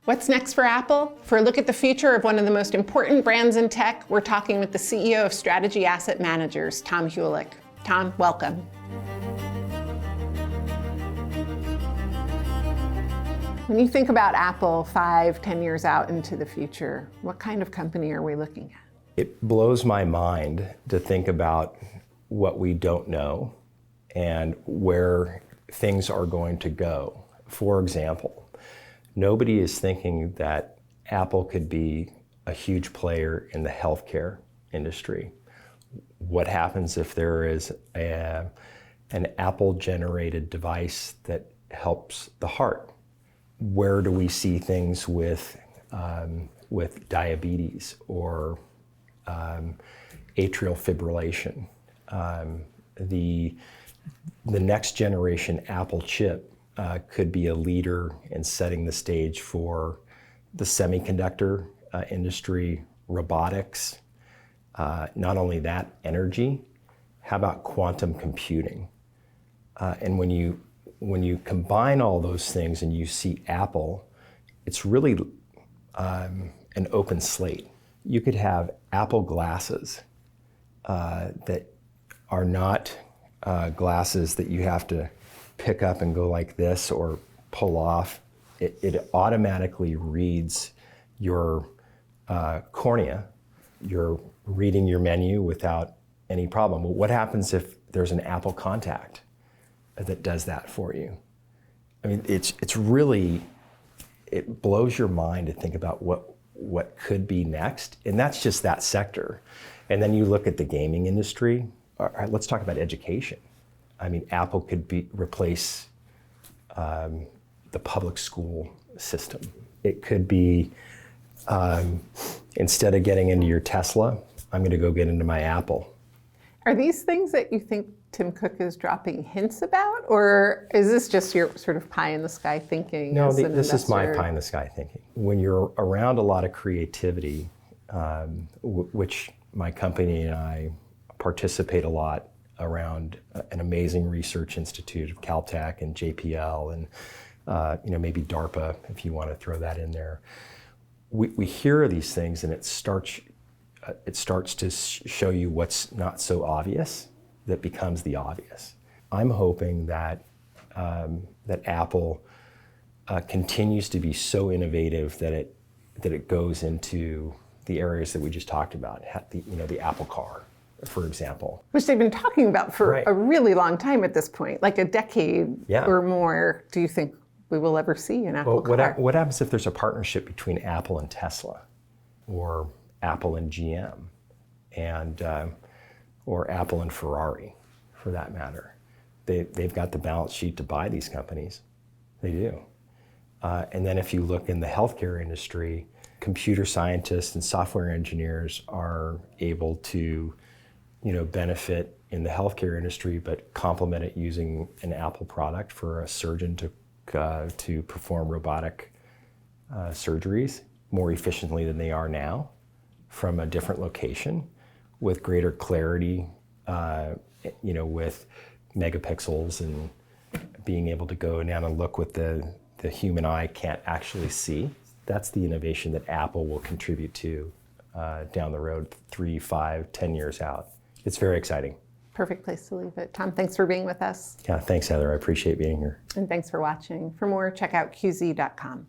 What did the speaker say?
What's next for Apple? For a look at the future of one of the most important brands in tech, we're talking with the CEO of Strategy Asset Managers, Tom Hulick. Tom, welcome. When you think about Apple 5, 10 years out into the future, what kind of company are we looking at? It blows my mind to think about what we don't know and where things are going to go. For example, nobody is thinking that Apple could be a huge player in the healthcare industry. What happens if there is an Apple-generated device that helps the heart? Where do we see things with diabetes or atrial fibrillation? The next generation Apple chip could be a leader in setting the stage for the semiconductor industry, robotics, not only that, energy. How about quantum computing? And when you combine all those things and you see Apple, it's really an open slate. You could have Apple glasses that are not glasses that you have to pick up and go like this or pull off. It automatically reads your cornea. You're reading your menu without any problem. Well, what happens if there's an Apple contact that does that for you? I mean, it's really, it blows your mind to think about what could be next, and that's just that sector. And then you look at the gaming industry. All right, let's talk about education. I mean, Apple could replace the public school system. It could be, instead of getting into your Tesla, I'm going to go get into my Apple. Are these things that you think Tim Cook is dropping hints about, or is this just your sort of pie in the sky thinking? No, this is my pie in the sky thinking. When you're around a lot of creativity, which my company and I participate a lot around an amazing research institute of Caltech and JPL and maybe DARPA, if you want to throw that in there. We hear these things and it starts to show you what's not so obvious that becomes the obvious. I'm hoping that Apple continues to be so innovative that it goes into the areas that we just talked about, the Apple car, for example. Which they've been talking about for a really long time at this point, like a decade or more. Do you think we will ever see an Apple car? What happens if there's a partnership between Apple and Tesla, or Apple and GM, and or Apple and Ferrari, for that matter? They've got the balance sheet to buy these companies. They do. And then if you look in the healthcare industry, computer scientists and software engineers are able to, benefit in the healthcare industry, but complement it using an Apple product for a surgeon to perform robotic surgeries more efficiently than they are now, from a different location, with greater clarity, with megapixels and being able to go down and look what the human eye can't actually see. That's the innovation that Apple will contribute to down the road, 3, 5, 10 years out. It's very exciting. Perfect place to leave it. Tom, thanks for being with us. Yeah, thanks, Heather. I appreciate being here. And thanks for watching. For more, check out qz.com.